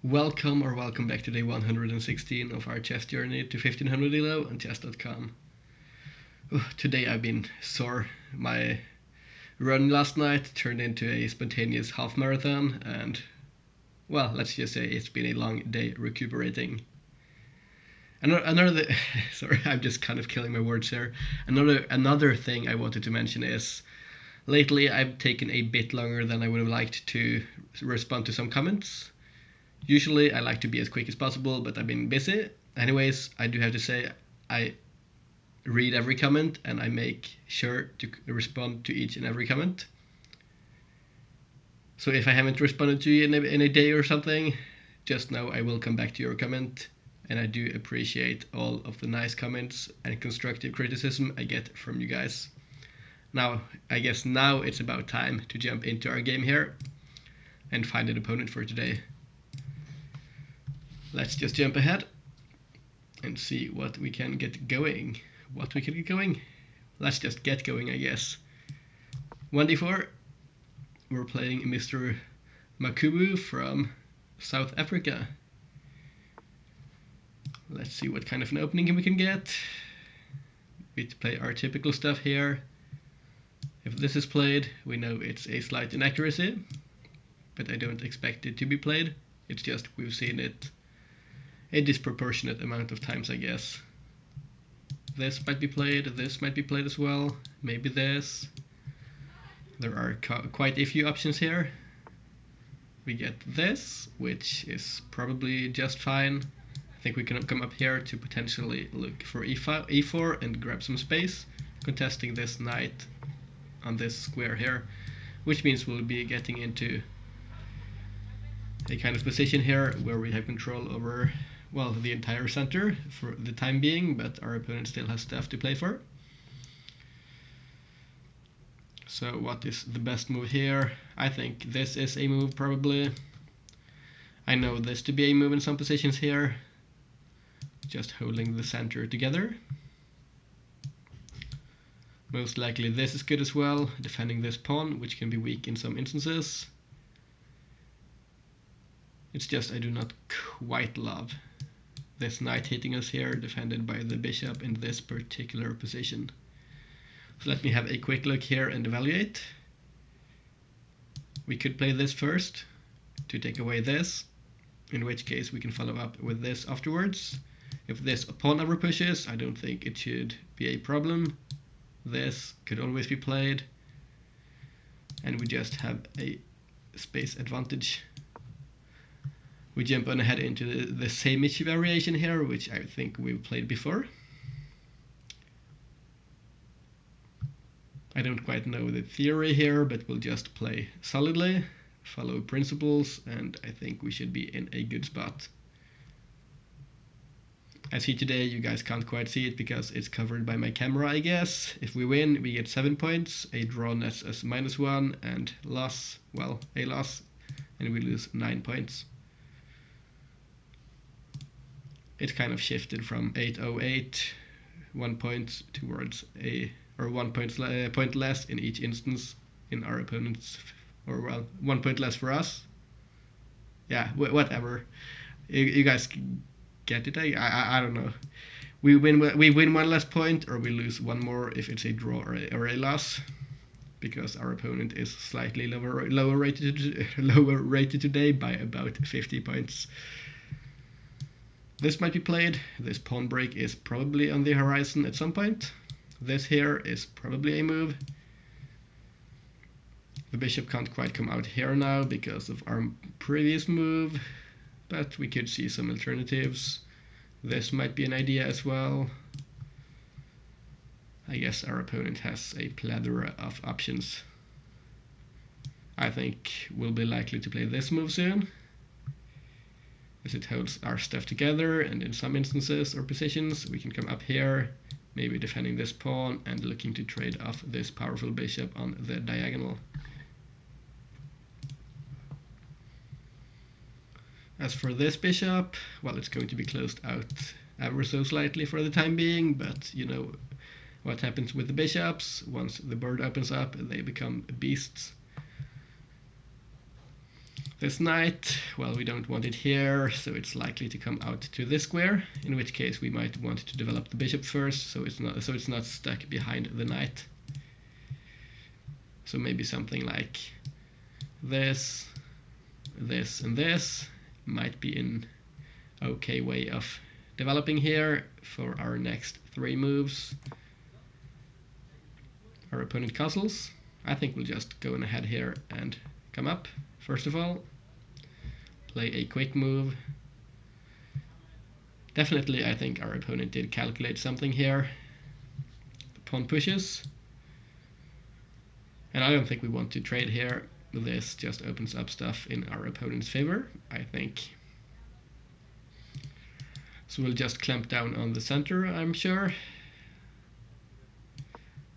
Welcome back to day 116 of our chess journey to 1500 ELO on chess.com. Today I've been sore. My run last night turned into a spontaneous half marathon, and well, let's just say it's been a long day recuperating. Another sorry, I'm just kind of killing my words here. Another thing I wanted to mention is lately I've taken a bit longer than I would have liked to respond to some comments. Usually I like to be as quick as possible, but I've been busy. Anyways, I do have to say I read every comment and I make sure to respond to each and every comment. So if I haven't responded to you in a day or something, just know I will come back to your comment, and I do appreciate all of the nice comments and constructive criticism I get from you guys. Now, I guess now it's about time to jump into our game here and find an opponent for today. Let's just jump ahead and see what we can get going. Let's just get going, I guess. 1d4. We're playing Mr. Makubu from South Africa. Let's see what kind of an opening we can get. We play our typical stuff here. If this is played, we know it's a slight inaccuracy, but I don't expect it to be played. It's just we've seen it a disproportionate amount of times, I guess. This might be played, this might be played as well, maybe this. There are quite a few options here. We get this, which is probably just fine. I think we can come up here to potentially look for e4 and grab some space, contesting this knight on this square here, which means we'll be getting into a kind of position here where we have control over, well, the entire center for the time being, but our opponent still has stuff to play for. So what is the best move here? I think this is a move, probably. I know this to be a move in some positions here. Just holding the center together. Most likely this is good as well, defending this pawn, which can be weak in some instances. It's just I do not quite love this knight hitting us here, defended by the bishop in this particular position. So let me have a quick look here and evaluate. We could play this first to take away this, in which case we can follow up with this afterwards. If this pawn over pushes, I don't think it should be a problem. This could always be played, and we just have a space advantage. We jump on ahead into the same-ish variation here, which I think we've played before. I don't quite know the theory here, but we'll just play solidly, follow principles, and I think we should be in a good spot. As see today, you guys can't quite see it because it's covered by my camera, I guess. If we win, we get 7 points, a draw nets us -1, and loss, well, a loss, and we lose 9 points. It kind of shifted from 808, 1 point towards or 1 point less in each instance in our opponent's, or well, 1 point less for us. Yeah, whatever. You guys get it? I don't know. We win 1 less point, or we lose 1 more if it's a draw or a loss, because our opponent is slightly lower rated today by about 50 points. This might be played. This pawn break is probably on the horizon at some point. This here is probably a move. The bishop can't quite come out here now because of our previous move, but we could see some alternatives. This might be an idea as well. I guess our opponent has a plethora of options. I think we'll be likely to play this move soon, as it holds our stuff together, and in some instances or positions we can come up here, maybe defending this pawn and looking to trade off this powerful bishop on the diagonal. As for this bishop, well, it's going to be closed out ever so slightly for the time being, but you know what happens with the bishops. Once the board opens up, they become beasts. This knight, well, we don't want it here, so it's likely to come out to this square, in which case we might want to develop the bishop first, so it's not stuck behind the knight. So maybe something like this, this, and this might be an okay way of developing here for our next 3 moves. Our opponent castles. I think we'll just go on ahead here and come up. First of all, play a quick move. Definitely, I think our opponent did calculate something here. The pawn pushes. And I don't think we want to trade here. This just opens up stuff in our opponent's favor, I think. So we'll just clamp down on the center, I'm sure.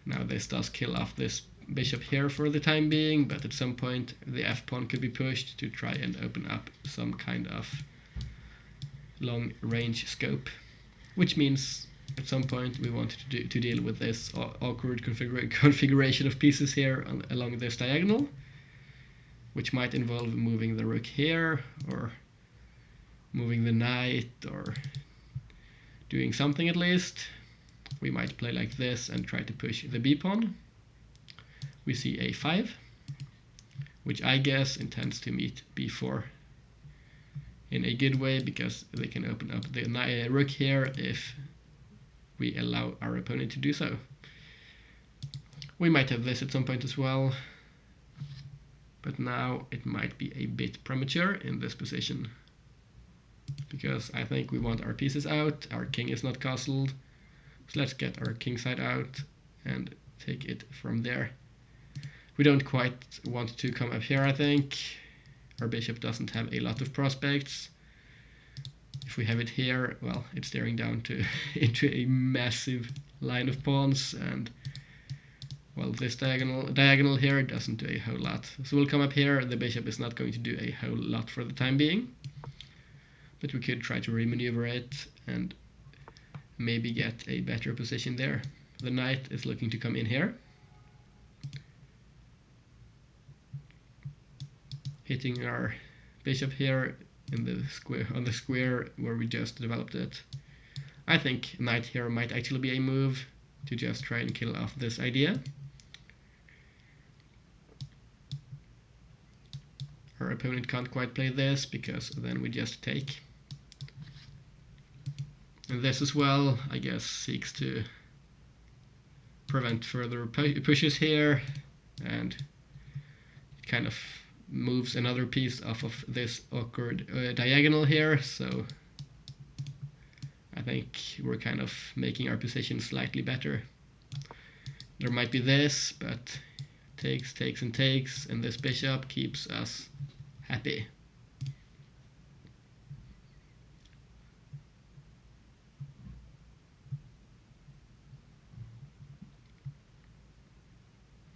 Now this does kill off this bishop here for the time being, but at some point the f-pawn could be pushed to try and open up some kind of long range scope, which means at some point we want to deal with this awkward configuration of pieces here along this diagonal, which might involve moving the rook here, or moving the knight, or doing something at least. We might play like this and try to push the b-pawn. We see a5, which I guess intends to meet b4 in a good way, because they can open up the rook here if we allow our opponent to do so. We might have this at some point as well, but now it might be a bit premature in this position, because I think we want our pieces out. Our king is not castled, so let's get our king side out and take it from there. We don't quite want to come up here, I think. Our bishop doesn't have a lot of prospects. If we have it here, well, it's staring down to into a massive line of pawns, and well, this diagonal here doesn't do a whole lot. So we'll come up here. The bishop is not going to do a whole lot for the time being, but we could try to remaneuver it and maybe get a better position there. The knight is looking to come in here, hitting our bishop here in the square, on the square where we just developed it. I think knight here might actually be a move to just try and kill off this idea. Our opponent can't quite play this, because then we just take. And this as well, I guess, seeks to prevent further pushes here, and it kind of moves another piece off of this awkward diagonal here, so I think we're kind of making our position slightly better. There might be this, but takes, takes, and takes, and this bishop keeps us happy.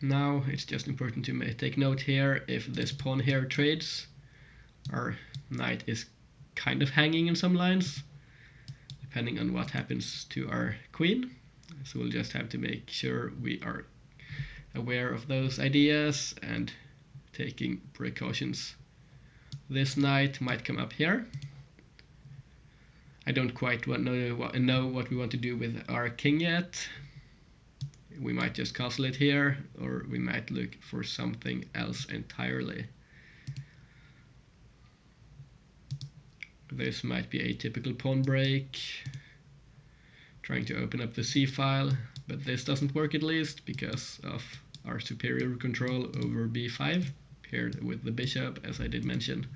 Now it's just important to take note here, if this pawn here trades, our knight is kind of hanging in some lines, depending on what happens to our queen. So we'll just have to make sure we are aware of those ideas and taking precautions. This knight might come up here. I don't quite know what we want to do with our king yet. We might just castle it here, or we might look for something else entirely. This might be a typical pawn break, trying to open up the c-file, but this doesn't work, at least because of our superior control over b5, paired with the bishop, as I did mention.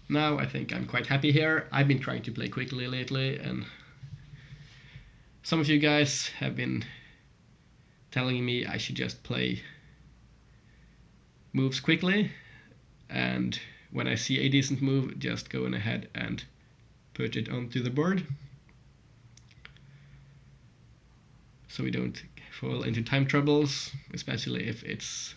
Now I think I'm quite happy here. I've been trying to play quickly lately, and some of you guys have been telling me I should just play moves quickly, and when I see a decent move, just go on ahead and put it onto the board, so we don't fall into time troubles, especially if it's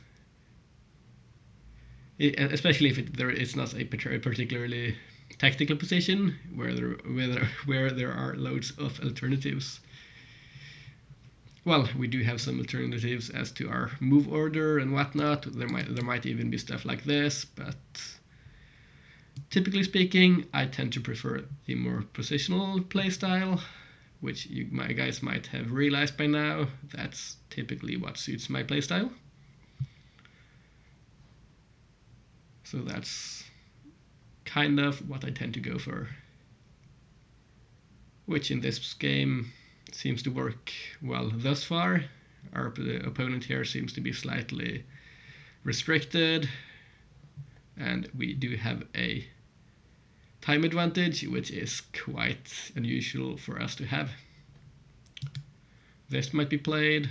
not a particularly tactical position where there are loads of alternatives. well, we do have some alternatives as to our move order and whatnot. There might even be stuff like this, but typically speaking, I tend to prefer the more positional playstyle, which my guys might have realized by now. That's typically what suits my playstyle. So that's kind of what I tend to go for, which in this game seems to work well thus far. Our opponent here seems to be slightly restricted, and we do have a time advantage, which is quite unusual for us to have. This might be played,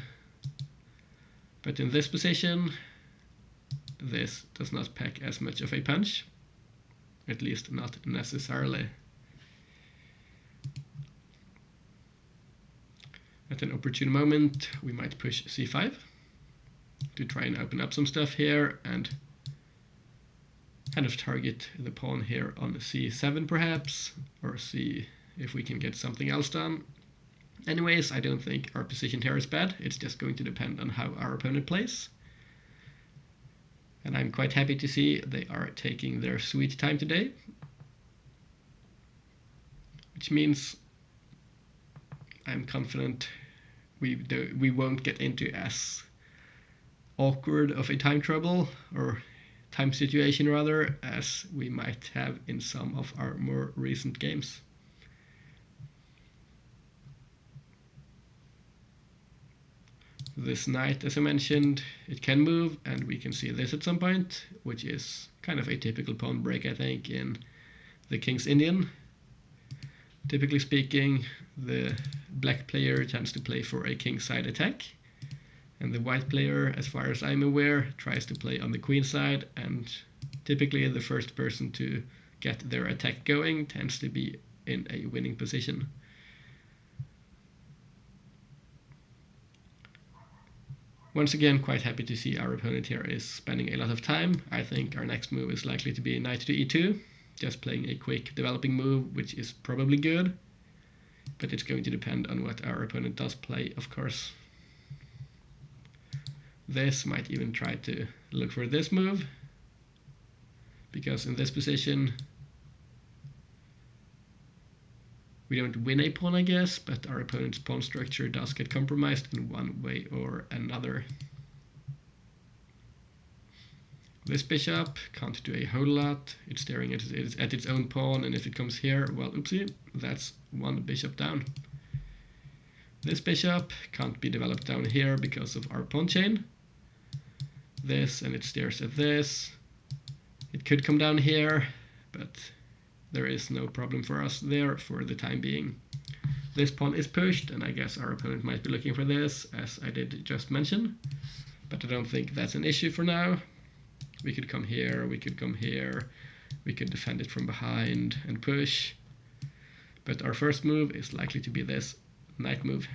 but in this position, this does not pack as much of a punch, at least not necessarily. At an opportune moment, we might push c5 to try and open up some stuff here and kind of target the pawn here on c7 perhaps, or see if we can get something else done. Anyways, I don't think our position here is bad. It's just going to depend on how our opponent plays. And I'm quite happy to see they are taking their sweet time today, which means I'm confident we won't get into as awkward of a time trouble, or time situation rather, as we might have in some of our more recent games. This knight, as I mentioned, it can move, and we can see this at some point, which is kind of a typical pawn break, I think, in the King's Indian. Typically speaking, the black player tends to play for a king side attack, and the white player, as far as I'm aware, tries to play on the queen side, and typically the first person to get their attack going tends to be in a winning position. Once again, quite happy to see our opponent here is spending a lot of time. I think our next move is likely to be knight to e2, just playing a quick developing move, which is probably good, but it's going to depend on what our opponent does play, of course. This might even try to look for this move, because in this position we don't win a pawn, I guess, but our opponent's pawn structure does get compromised in one way or another. This bishop can't do a whole lot. It's staring at its own pawn, and if it comes here, well, oopsie, that's one bishop down. This bishop can't be developed down here because of our pawn chain. This, and it stares at this. It could come down here, but there is no problem for us there for the time being. This pawn is pushed, and I guess our opponent might be looking for this, as I did just mention, but I don't think that's an issue for now. We could come here, we could come here, we could defend it from behind and push, but our first move is likely to be this knight move.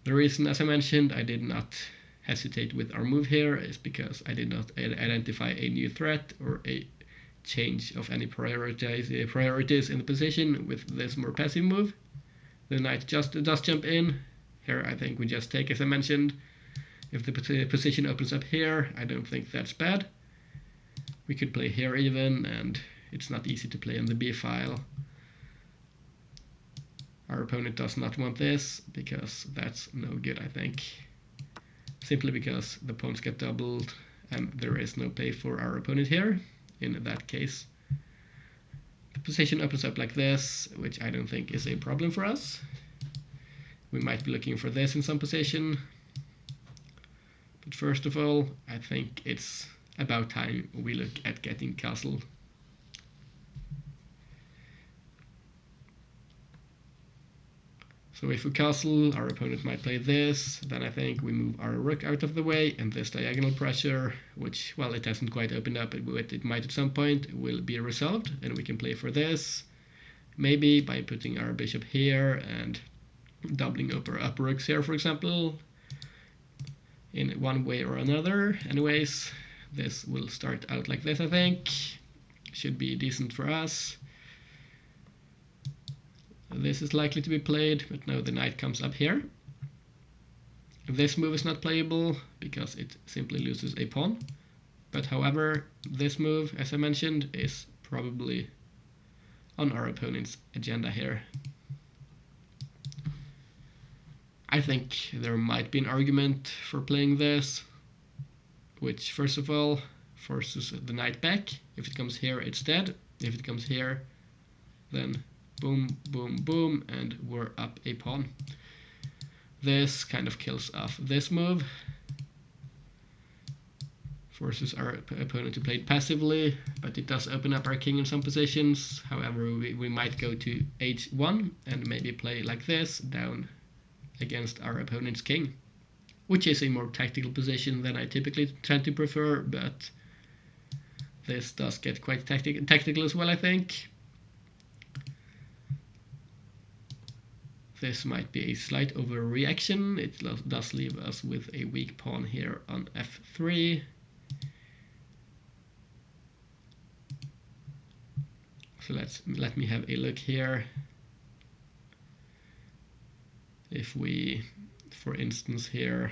The reason, as I mentioned, I did not hesitate with our move here is because I did not identify a new threat or a change of any priorities in the position with this more passive move. The knight just does jump in. Here I think we just take, as I mentioned. If the position opens up here, I don't think that's bad. We could play here even, and it's not easy to play on the b file. Our opponent does not want this, because that's no good, I think. Simply because the pawns get doubled, and there is no play for our opponent here, in that case. The position opens up like this, which I don't think is a problem for us. We might be looking for this in some position. But first of all, I think it's about time we look at getting castled. So if we castle, our opponent might play this, then I think we move our rook out of the way, and this diagonal pressure, which, well, it hasn't quite opened up, but it might at some point, will be resolved, and we can play for this. Maybe by putting our bishop here and doubling up our upper rooks here, for example, in one way or another. Anyways, this will start out like this, I think. Should be decent for us. this is likely to be played, but no, the knight comes up here. This move is not playable because it simply loses a pawn. But however, this move, as I mentioned, is probably on our opponent's agenda here. I think there might be an argument for playing this, which first of all forces the knight back. If it comes here, it's dead. If it comes here, then boom, boom, boom, and we're up a pawn. This kind of kills off this move, forces our opponent to play it passively, but it does open up our king in some positions. However, we might go to h1 and maybe play like this down against our opponent's king, which is a more tactical position than I typically tend to prefer, but this does get quite tactical as well, I think. This might be a slight overreaction. It does leave us with a weak pawn here on f3. So let me have a look here. If we, for instance, here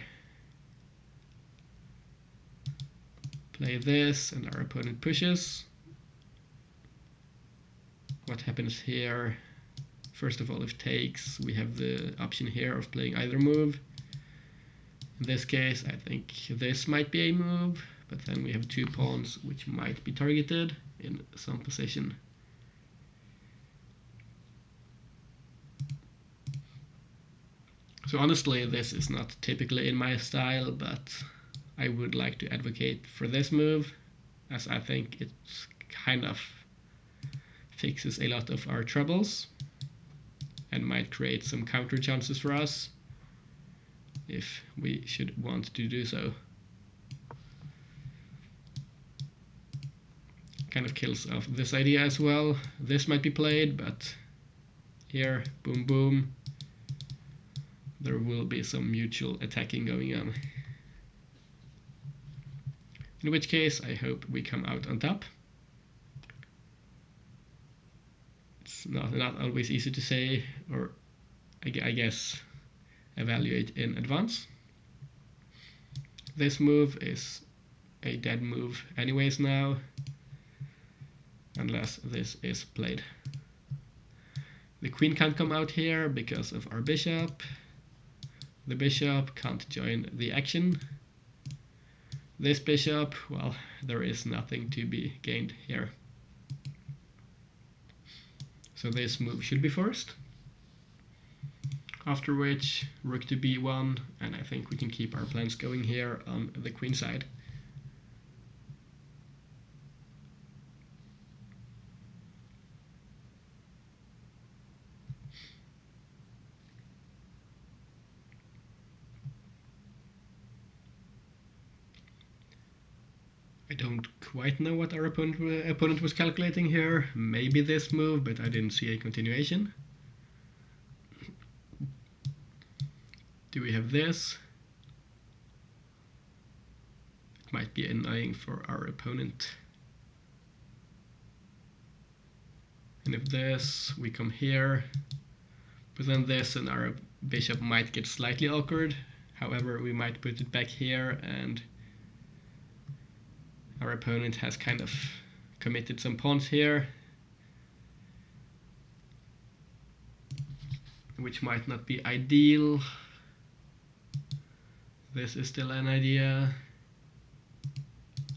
play this and our opponent pushes, what happens here? First of all, if takes, we have the option here of playing either move. In this case, I think this might be a move, but then we have two pawns which might be targeted in some position. So honestly, this is not typically in my style, but I would like to advocate for this move, as I think it kind of fixes a lot of our troubles and might create some counter chances for us if we should want to do so. Kind of kills off this idea as well. This might be played, but here, boom, boom, there will be some mutual attacking going on. In which case, I hope we come out on top. It's not always easy to say, or I guess evaluate in advance. This move is a dead move anyways now, unless this is played. The queen can't come out here because of our bishop. The bishop can't join the action. This bishop, well, there is nothing to be gained here. So this move should be forced. After which, rook to b1, and I think we can keep our plans going here on the queen side. I don't quite know what our opponent was calculating here. Maybe this move, but I didn't see a continuation. Do we have this? It might be annoying for our opponent. And if this, we come here. But then this and our bishop might get slightly awkward. However, we might put it back here and our opponent has kind of committed some pawns here, which might not be ideal. This is still an idea.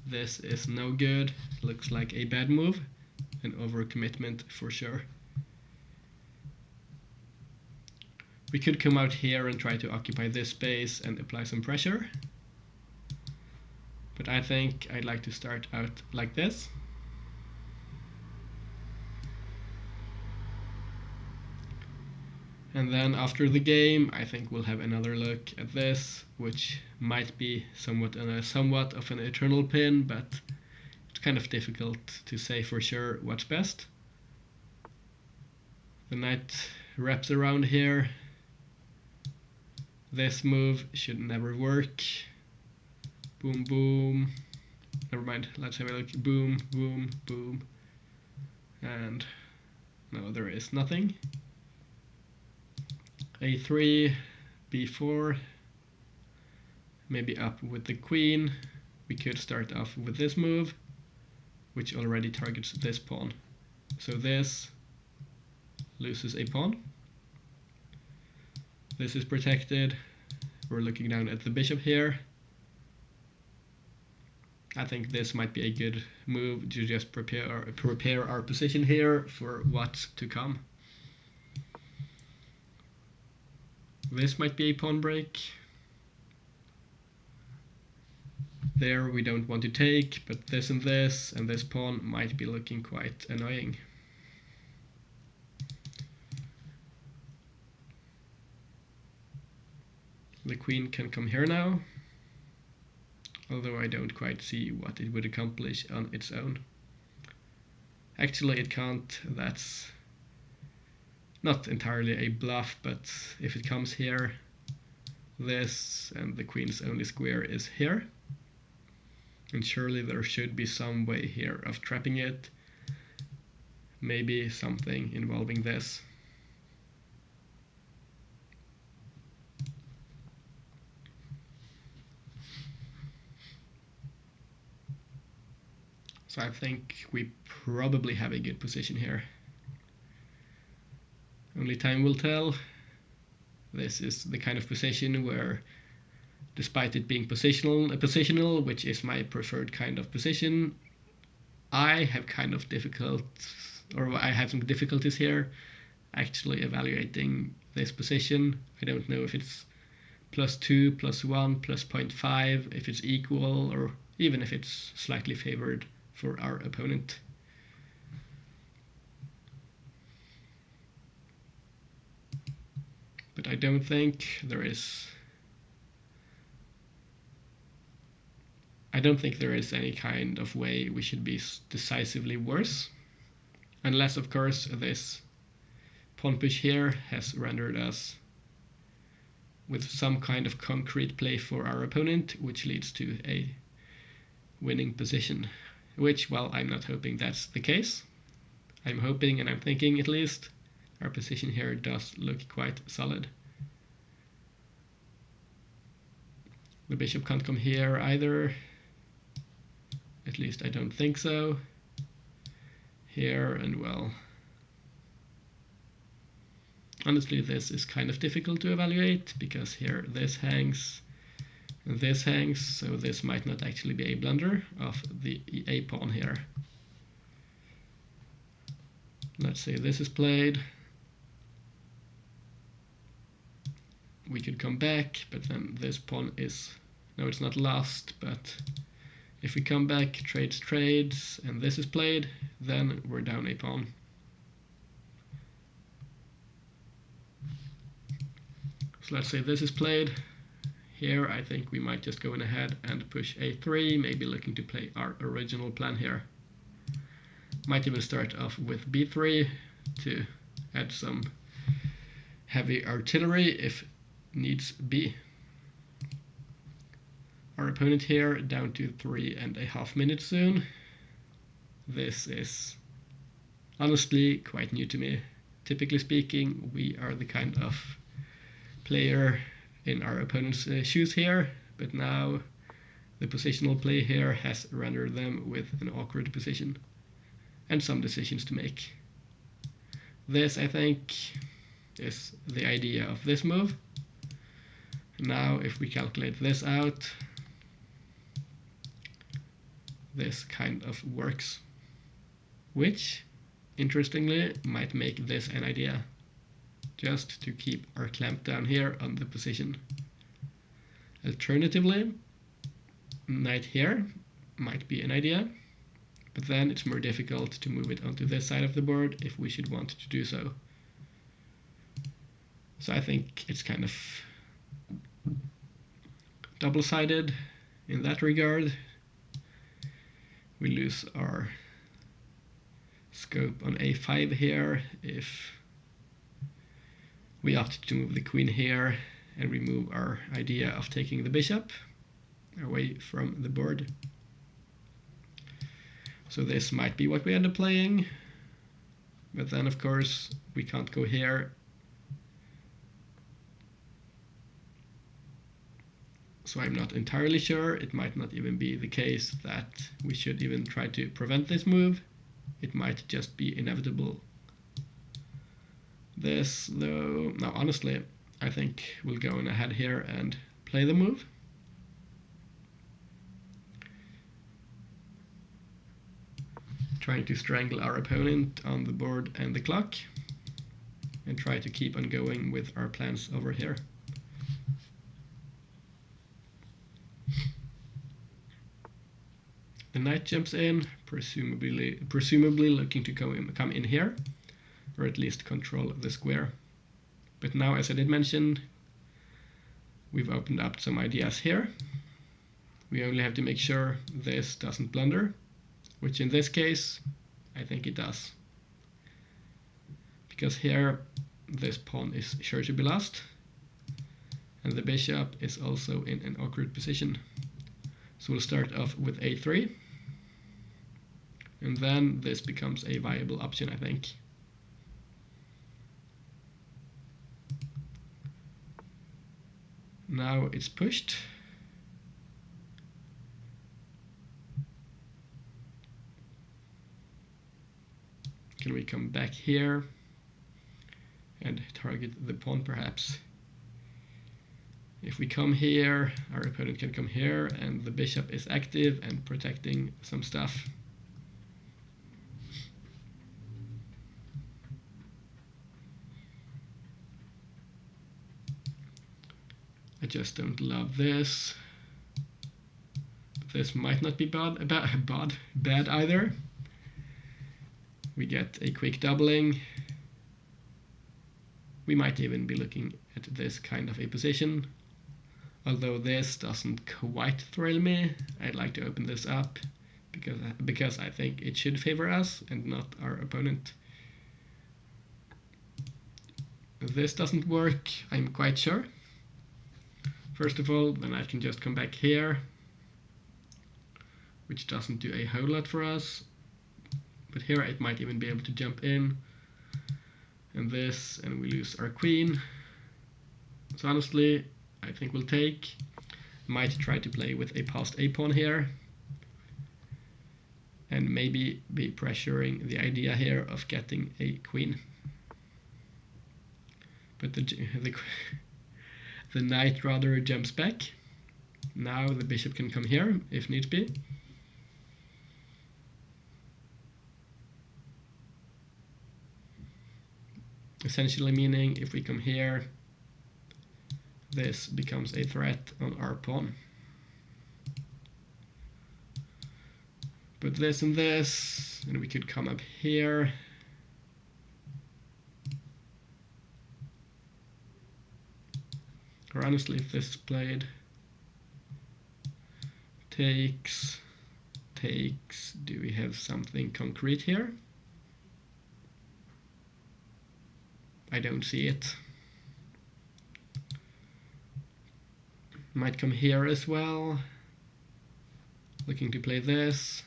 This is no good. Looks like a bad move. An overcommitment for sure. We could come out here and try to occupy this space and apply some pressure. But I think I'd like to start out like this. And then after the game, I think we'll have another look at this, which might be somewhat of an eternal pin, but it's kind of difficult to say for sure what's best. The knight wraps around here. This move should never work. Boom, boom. Never mind, let's have a look. Boom, boom, boom. And no, there is nothing. a3, b4, maybe up with the queen. We could start off with this move, which already targets this pawn. So this loses a pawn. This is protected. We're looking down at the bishop here. I think this might be a good move to just prepare our position here for what's to come. This might be a pawn break. There we don't want to take, but this and this pawn might be looking quite annoying. The queen can come here now, although I don't quite see what it would accomplish on its own. Actually, it can't. That's not entirely a bluff, but if it comes here, this and the queen's only square is here. And surely there should be some way here of trapping it. Maybe something involving this. So I think we probably have a good position here. Only time will tell. This is the kind of position where, despite it being positional, which is my preferred kind of position, I have I have some difficulties here actually evaluating this position. I don't know if it's +2, +1, +0.5, if it's equal, or even if it's slightly favored for our opponent. But I don't think there is any kind of way we should be decisively worse, unless of course this pawn push here has rendered us with some kind of concrete play for our opponent, which leads to a winning position, which, well, I'm not hoping that's the case. I'm hoping, and I'm thinking at least, our position here does look quite solid. The bishop can't come here either. At least I don't think so. Here, and well, honestly this is kind of difficult to evaluate, because here this hangs and this hangs, so this might not actually be a blunder of the a pawn here. Let's say this is played. We could come back, but then this pawn is, no, it's not lost, but if we come back, trades, and this is played, then we're down a pawn. So let's say this is played. Here I think we might just go in ahead and push a3, maybe looking to play our original plan here. Might even start off with b3 to add some heavy artillery if needs be. Our opponent here down to 3.5 minutes soon. This is honestly quite new to me. Typically speaking, we are the kind of player in our opponent's shoes here, but now the positional play here has rendered them with an awkward position and some decisions to make. This, I think, is the idea of this move. Now if we calculate this out, this kind of works, which interestingly might make this an idea, just to keep our clamp down here on the position. Alternatively, knight here might be an idea, but then it's more difficult to move it onto this side of the board if we should want to do so. So I think it's kind of double-sided in that regard. We lose our scope on a5 here if we opt to move the queen here and remove our idea of taking the bishop away from the board. So this might be what we end up playing, but then of course we can't go here So I'm not entirely sure. It might not even be the case that we should even try to prevent this move. It might just be inevitable. This, though, now honestly, I think we'll go on ahead here and play the move. Trying to strangle our opponent on the board and the clock, and try to keep on going with our plans over here. The knight jumps in, presumably looking to come in here, or at least control the square. But now, as I did mention, we've opened up some ideas here. We only have to make sure this doesn't blunder, which in this case, I think it does. Because here, this pawn is sure to be lost, and the bishop is also in an awkward position. So we'll start off with a3, and then this becomes a viable option, I think. Now it's pushed. Can we come back here and target the pawn perhaps? If we come here, our opponent can come here, and the bishop is active and protecting some stuff. I just don't love this. This might not be bad either. We get a quick doubling. We might even be looking at this kind of a position. Although this doesn't quite thrill me, I'd like to open this up because I think it should favor us and not our opponent. If this doesn't work, I'm quite sure. First of all, then I can just come back here, which doesn't do a whole lot for us. But here it might even be able to jump in, and this, and we lose our queen. So honestly, I think we'll take. Might try to play with a passed a pawn here, and maybe be pressuring the idea here of getting a queen. But the knight rather jumps back. Now the bishop can come here if need be. Essentially meaning if we come here, this becomes a threat on our pawn. But this and this, and we could come up here. Or honestly, if this is played, takes, do we have something concrete here? I don't see it. Might come here as well. Looking to play this,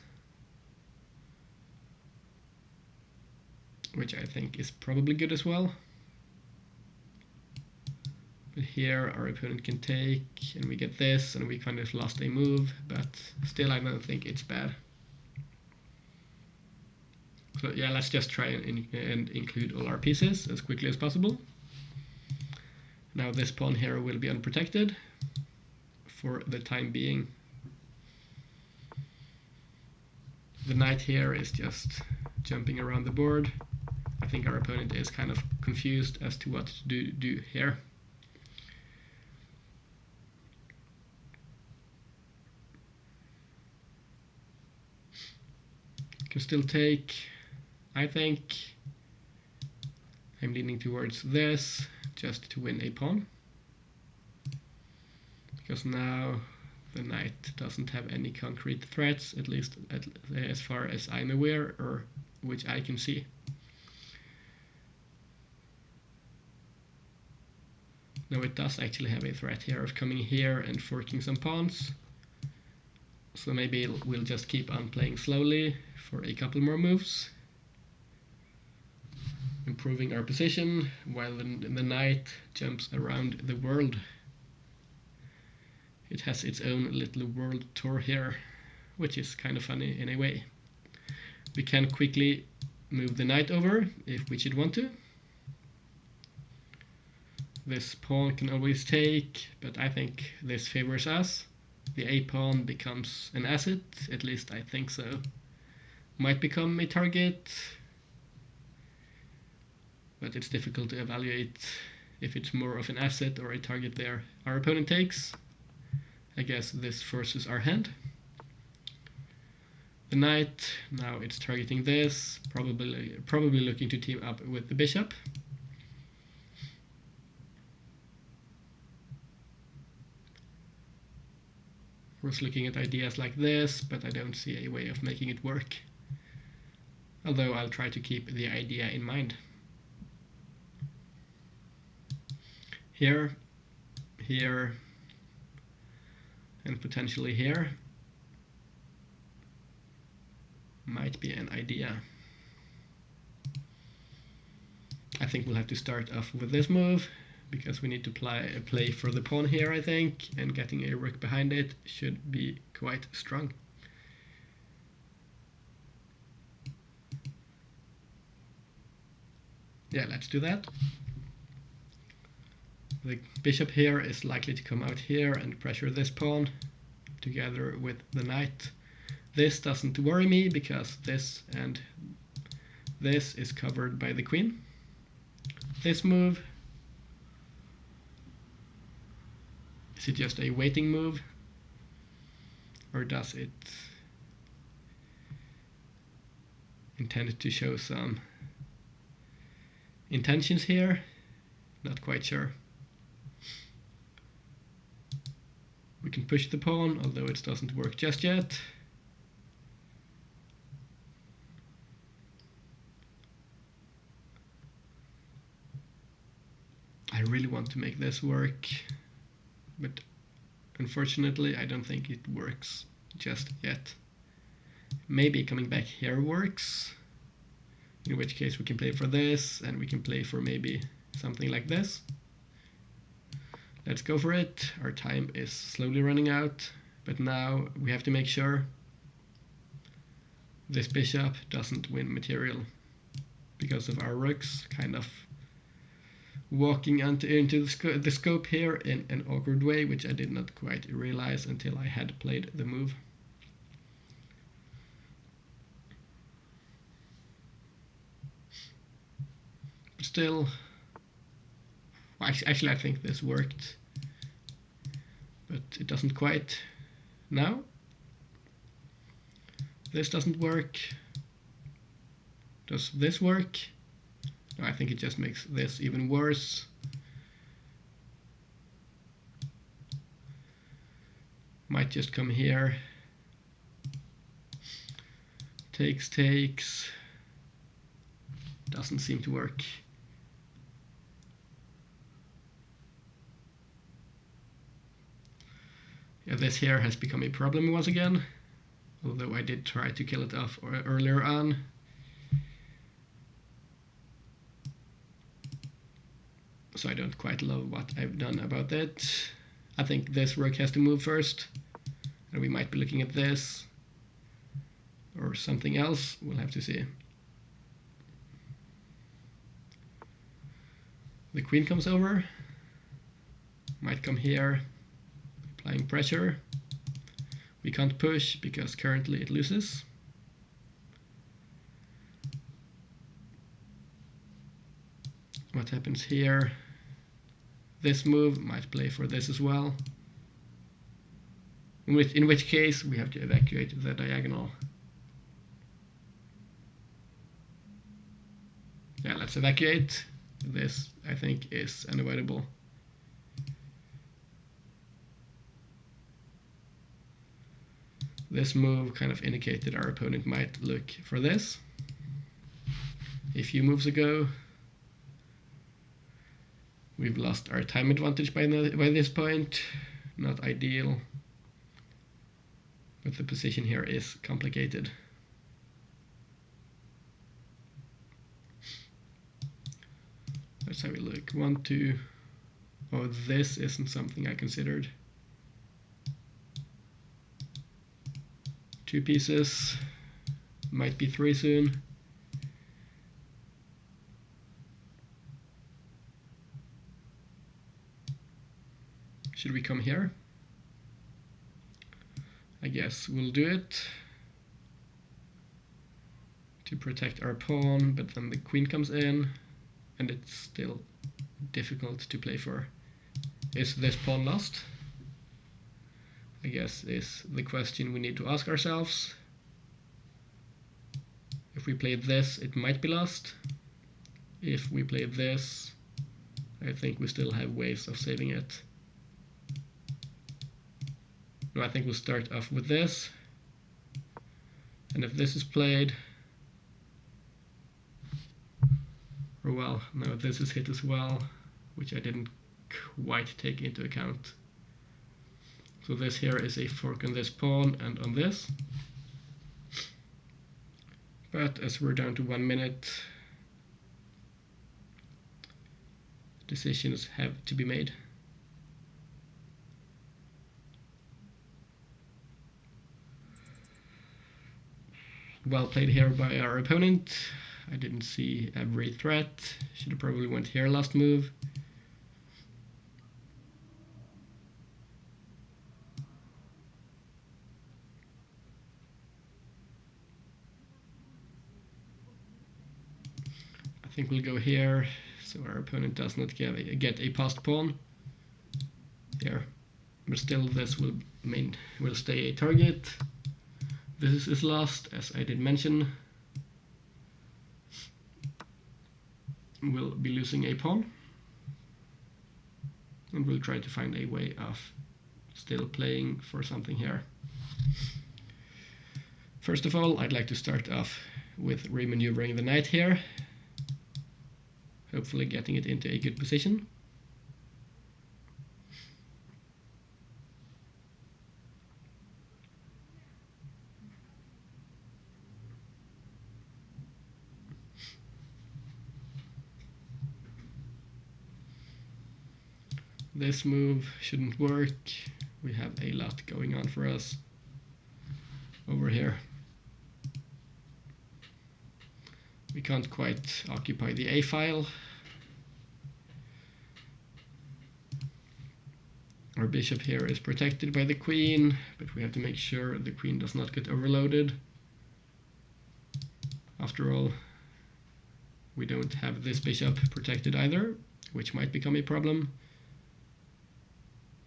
which I think is probably good as well. But here our opponent can take, and we get this, and we kind of lost a move, but still I don't think it's bad. So yeah, let's just try and include all our pieces as quickly as possible. Now this pawn here will be unprotected for the time being. The knight here is just jumping around the board. I think our opponent is kind of confused as to what to do here. Can still take. I think I'm leaning towards this just to win a pawn, because now the knight doesn't have any concrete threats, at least as far as I'm aware, or which I can see. Now it does actually have a threat here of coming here and forking some pawns. So maybe we'll just keep on playing slowly for a couple more moves, improving our position while the knight jumps around the world It has its own little world tour here, which is kind of funny in a way. We can quickly move the knight over if we should want to. This pawn can always take, but I think this favors us. The a pawn becomes an asset, at least I think so. Might become a target, but it's difficult to evaluate if it's more of an asset or a target there. Our opponent takes. I guess this forces our hand. The knight, now it's targeting this, probably looking to team up with the bishop. I was looking at ideas like this, but I don't see a way of making it work. Although I'll try to keep the idea in mind. Here, here, and potentially here might be an idea. I think we'll have to start off with this move, because we need to play for the pawn here, I think, and getting a rook behind it should be quite strong. Yeah, let's do that. The bishop here is likely to come out here and pressure this pawn together with the knight. This doesn't worry me because this and this is covered by the queen. This move, is it just a waiting move, or does it intend to show some intentions here? Not quite sure. We can push the pawn, although it doesn't work just yet. I really want to make this work, but unfortunately I don't think it works just yet. Maybe coming back here works, in which case we can play for this, and we can play for maybe something like this. Let's go for it. Our time is slowly running out, but now we have to make sure this bishop doesn't win material because of our rooks kind of walking into the scope here in an awkward way, which I did not quite realize until I had played the move. But still, actually I think this worked, but it doesn't quite now. This doesn't work. Does this work? No, I think it just makes this even worse. Might just come here. Takes. Doesn't seem to work. Yeah, this here has become a problem once again, although I did try to kill it off earlier on. So I don't quite love what I've done about that. I think this rook has to move first, and we might be looking at this or something else. We'll have to see. The queen comes over, might come here, applying pressure. We can't push because currently it loses. What happens here? This move might play for this as well. In which case we have to evacuate the diagonal. Yeah, let's evacuate. This, I think, is unavoidable. This move kind of indicated our opponent might look for this. A few moves ago, we've lost our time advantage by this point. Not ideal, but the position here is complicated. Let's have a look. 1, 2. Oh, this isn't something I considered. 2 pieces. Might be 3 soon. Should we come here? I guess we'll do it to protect our pawn, but then the queen comes in and it's still difficult to play for. Is this pawn lost? I guess is the question we need to ask ourselves. If we play this, it might be lost. If we play this, I think we still have ways of saving it. No, I think we'll start off with this. And if this is played, or well, no, this is hit as well, which I didn't quite take into account. So this here is a fork on this pawn and on this. But as we're down to 1 minute, decisions have to be made. Well played here by our opponent. I didn't see every threat. Should have probably went here last move. I think we'll go here, so our opponent does not get a passed pawn here. But still, this will stay a target. This is lost, as I did mention. We'll be losing a pawn. And we'll try to find a way of still playing for something here. First of all, I'd like to start off with remaneuvering the knight here. Hopefully getting it into a good position. This move shouldn't work. We have a lot going on for us over here. We can't quite occupy the A file. Our bishop here is protected by the queen, but we have to make sure the queen does not get overloaded. After all, we don't have this bishop protected either, which might become a problem.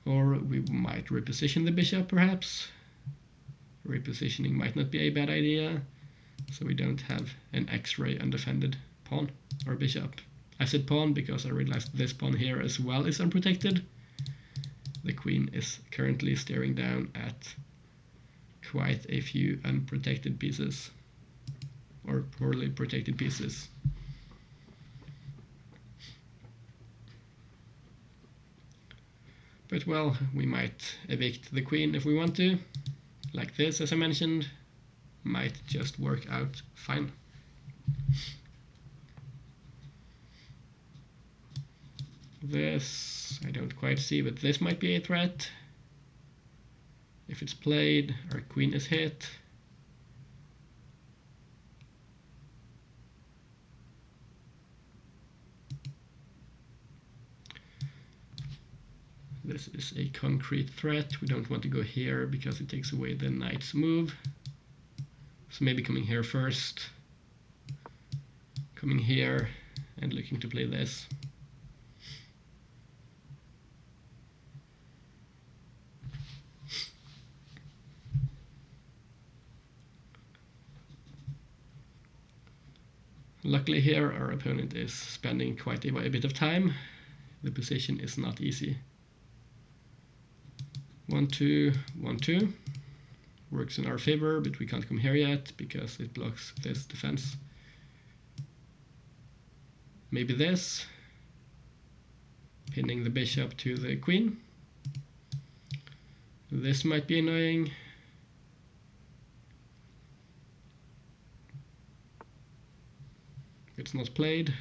Or we might reposition the bishop, perhaps. Repositioning might not be a bad idea, so we don't have an X-ray undefended pawn or bishop. I said pawn because I realized this pawn here as well is unprotected. The queen is currently staring down at quite a few unprotected pieces, or poorly protected pieces. But well, we might evict the queen if we want to, like this, as I mentioned, might just work out fine. This I don't quite see, but this might be a threat. If it's played, our queen is hit. This is a concrete threat. We don't want to go here because it takes away the knight's move. So maybe coming here first, coming here and looking to play this. Luckily here our opponent is spending quite a bit of time. The position is not easy. 1-2, 1-2. Works in our favor, but we can't come here yet because it blocks this defense. Maybe this, pinning the bishop to the queen. This might be annoying. It's not played.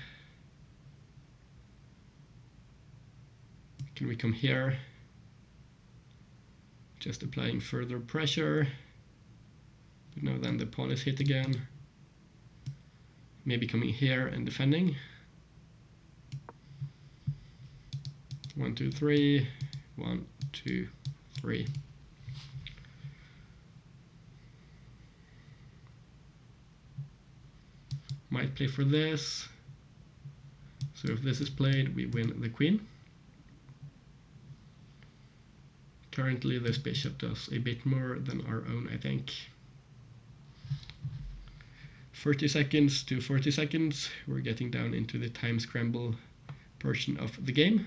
Can we come here? Just applying further pressure. But now then the pawn is hit again. Maybe coming here and defending. 1, 2, 3. 1, 2, 3. Might play for this. So if this is played, we win the queen. Currently this bishop does a bit more than our own, I think. 30 seconds to 40 seconds. We're getting down into the time scramble portion of the game.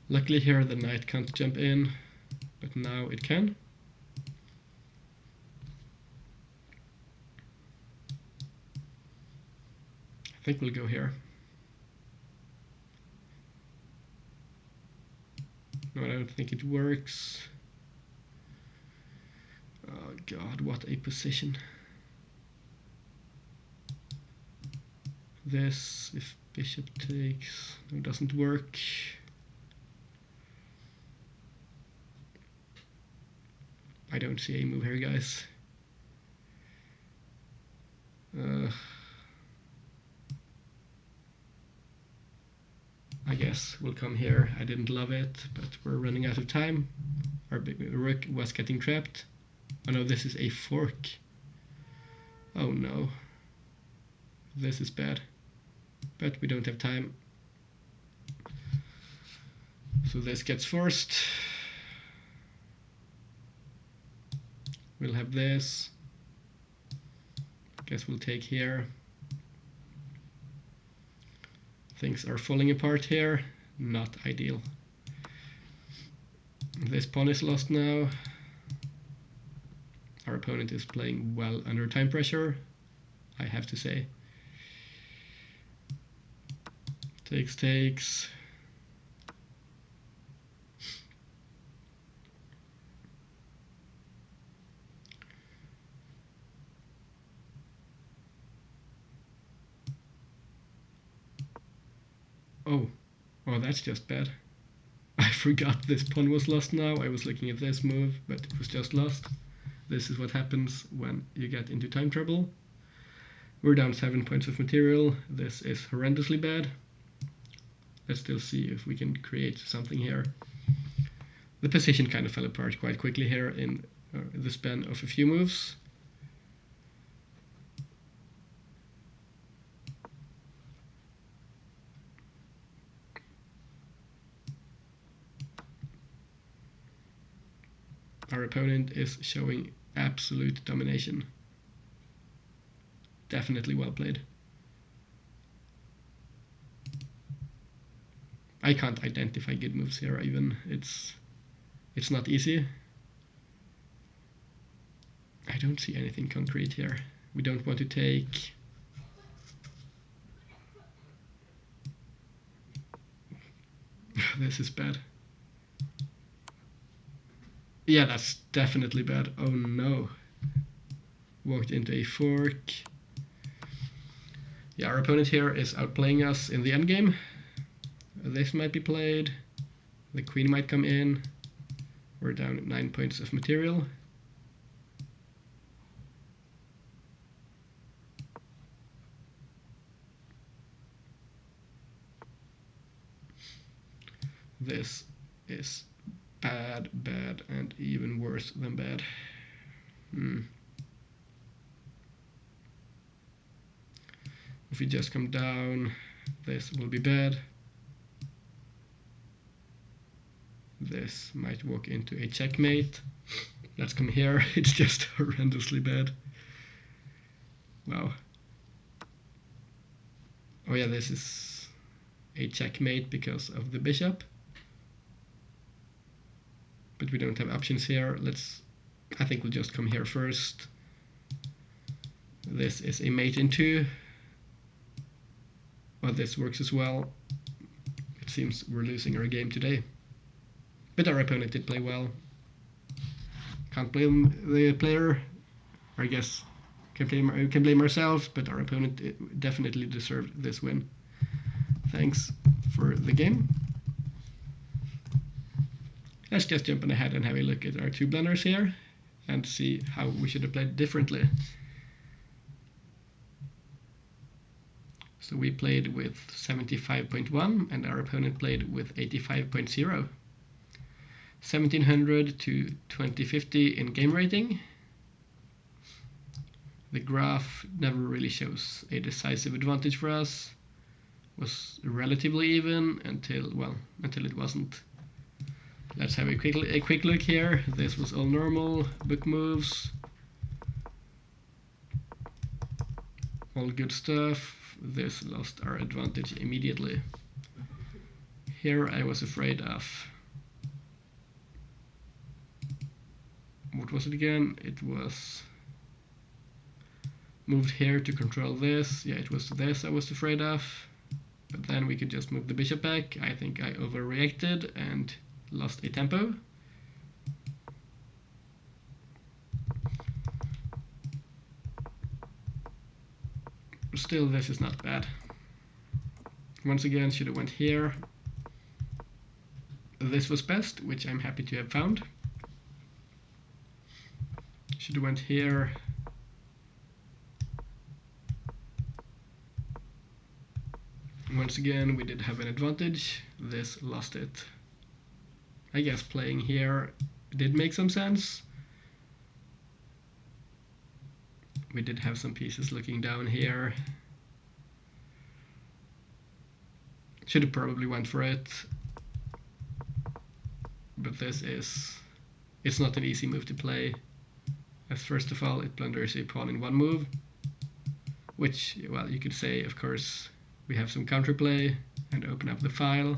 Luckily here the knight can't jump in, but now it can. I think we'll go here. No, I don't think it works. Oh god, what a position. This, if bishop takes, no, doesn't work. I don't see a move here, guys. I guess we'll come here. I didn't love it, but we're running out of time. Our rook was getting trapped. Oh no, this is a fork. Oh no. This is bad. But we don't have time. So this gets forced. We'll have this. Guess we'll take here. Things are falling apart here. Not ideal. This pawn is lost now. Our opponent is playing well under time pressure, I have to say. Takes. Oh, that's just bad. I forgot this pawn was lost now. I was looking at this move, but it was just lost. This is what happens when you get into time trouble. We're down 7 points of material. This is horrendously bad. Let's still see if we can create something here. The position kind of fell apart quite quickly here in the span of a few moves. Our opponent is showing absolute domination. Definitely well played. I can't identify good moves here even. It's not easy. I don't see anything concrete here. We don't want to take. This is bad. Yeah, that's definitely bad. Oh no. Walked into a fork. Yeah, our opponent here is outplaying us in the endgame. This might be played. The queen might come in. We're down 9 points of material. This is bad, and even worse than bad. If we just come down, this will be bad. This might walk into a checkmate. Let's come here. It's just horrendously bad. Wow. Oh yeah, this is a checkmate because of the bishop. But we don't have options here. I think we'll just come here first. This is a mate in 2. Well, this works as well. It seems we're losing our game today. But our opponent did play well. Can't blame the player. I guess can blame ourselves, but our opponent definitely deserved this win. Thanks for the game. Let's just jump on ahead and have a look at our 2 blunders here. and see how we should have played differently. So we played with 75.1 and our opponent played with 85.0. 1700 to 2050 in game rating. The graph never really shows a decisive advantage for us. It was relatively even until it wasn't. Let's have a quick look here. This was all normal, book moves, all good stuff. This lost our advantage immediately. Here I was afraid of, what was it again? It was moved here to control this. Yeah, it was this I was afraid of. But then we could just move the bishop back. I think I overreacted and lost a tempo. Still, this is not bad. Once again, should have went here. This was best, which I'm happy to have found. Should have went here. Once again, we did have an advantage. This lost it. I guess playing here did make some sense. We did have some pieces looking down here. Should have probably went for it. But it's not an easy move to play. As first of all, it blunders a pawn in one move. Which, well, you could say, of course, we have some counterplay and open up the file.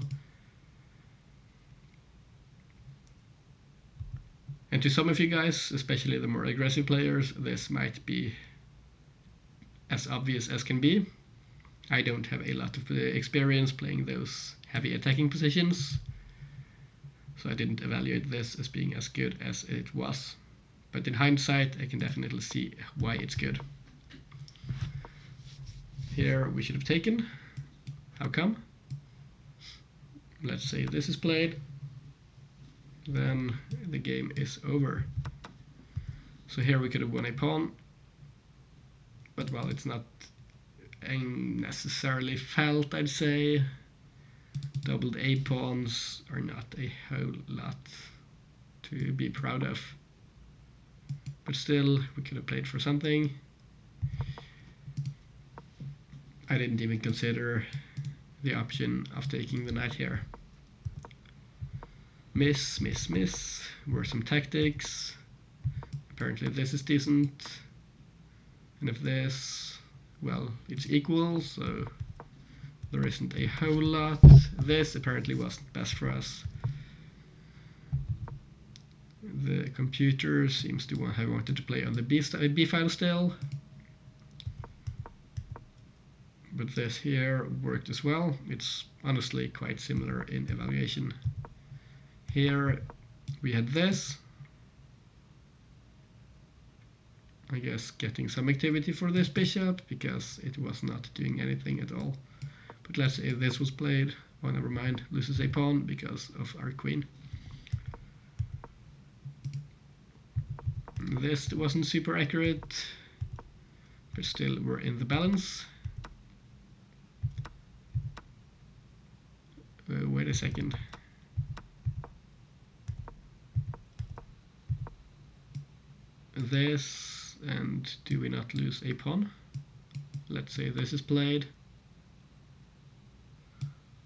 And to some of you guys, especially the more aggressive players, this might be as obvious as can be. I don't have a lot of experience playing those heavy attacking positions, so I didn't evaluate this as being as good as it was. But in hindsight, I can definitely see why it's good. Here we should have taken. How come? Let's say this is played. Then the game is over. So here we could have won a pawn. But well, it's not necessarily felt, I'd say. Doubled A pawns are not a whole lot to be proud of. But still, we could have played for something. I didn't even consider the option of taking the knight here. Miss. Were some tactics. Apparently this is decent. And if this, well, it's equal, so there isn't a whole lot. This apparently wasn't best for us. The computer seems to have wanted to play on the B file still. But this here worked as well. It's honestly quite similar in evaluation. Here we had this. I guess getting some activity for this bishop because it was not doing anything at all. But let's say this was played. Oh, never mind, loses a pawn because of our queen. This wasn't super accurate, but still we're in the balance. Wait a second. This, and do we not lose a pawn? Let's say this is played.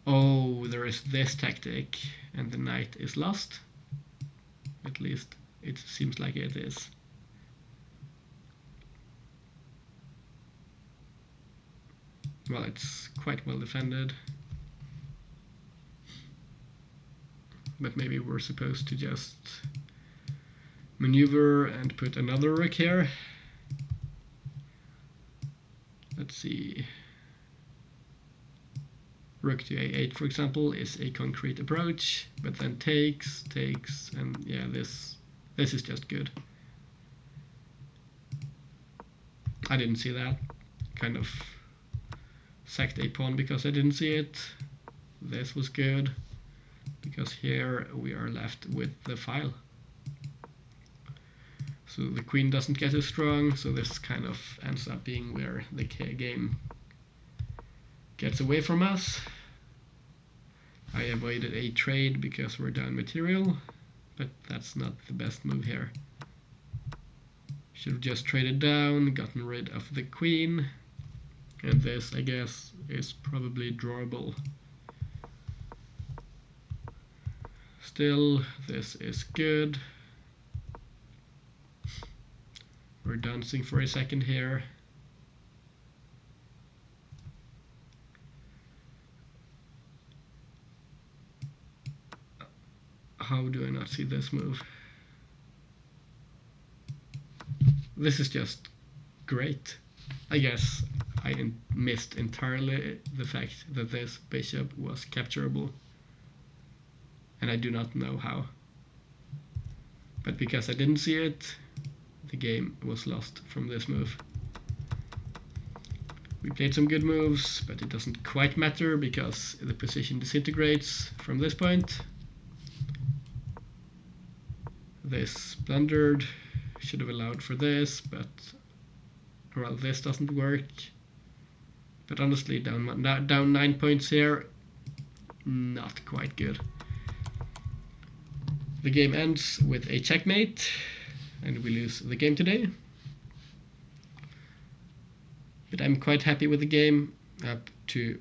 Oh, there is this tactic, and the knight is lost. At least it seems like it is. Well, it's quite well defended. But maybe we're supposed to just maneuver and put another rook here. Let's see. Rook to a8, for example, is a concrete approach, but then takes, and yeah, this is just good. I didn't see that. Kind of sacked a pawn because I didn't see it. This was good, because here we are left with the file. So the queen doesn't get as strong, so this kind of ends up being where the game gets away from us. I avoided a trade because we're down material, but that's not the best move here. Should have just traded down, gotten rid of the queen, and this, I guess, is probably drawable. Still, this is good. We're dancing for a second here. How do I not see this move? This is just great. I guess I missed entirely the fact that this bishop was capturable, and I do not know how. But because I didn't see it, the game was lost from this move. We played some good moves, but it doesn't quite matter because the position disintegrates from this point. This blundered, should have allowed for this, but well, this doesn't work. But honestly, down 9 points here, not quite good. The game ends with a checkmate, and we lose the game today. But I'm quite happy with the game up to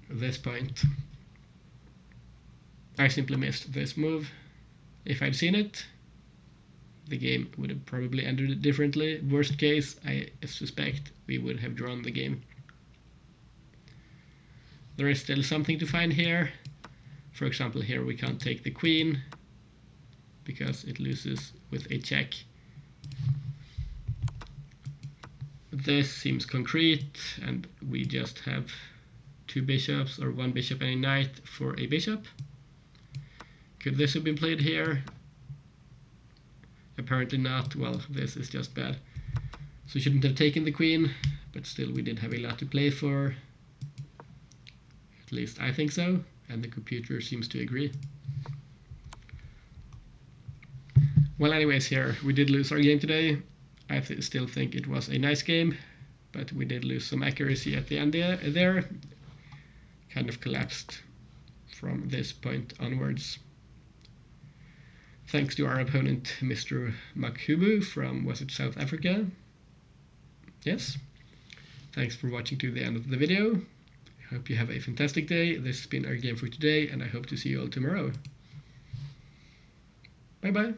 this point. I simply missed this move. If I'd seen it, the game would have probably ended differently. Worst case, I suspect we would have drawn the game. There is still something to find here. For example, here we can't take the queen because it loses with a check. This seems concrete, and we just have 2 bishops, or 1 bishop and a knight for a bishop. Could this have been played here? Apparently not. Well, this is just bad. So we shouldn't have taken the queen, but still we did have a lot to play for. At least I think so, and the computer seems to agree. Well, anyways, here we did lose our game today. I still think it was a nice game, but we did lose some accuracy at the end there. Kind of collapsed from this point onwards. Thanks to our opponent, Mr. Makhubu from, was it South Africa? Yes. Thanks for watching to the end of the video. I hope you have a fantastic day. This has been our game for today, and I hope to see you all tomorrow. Bye bye.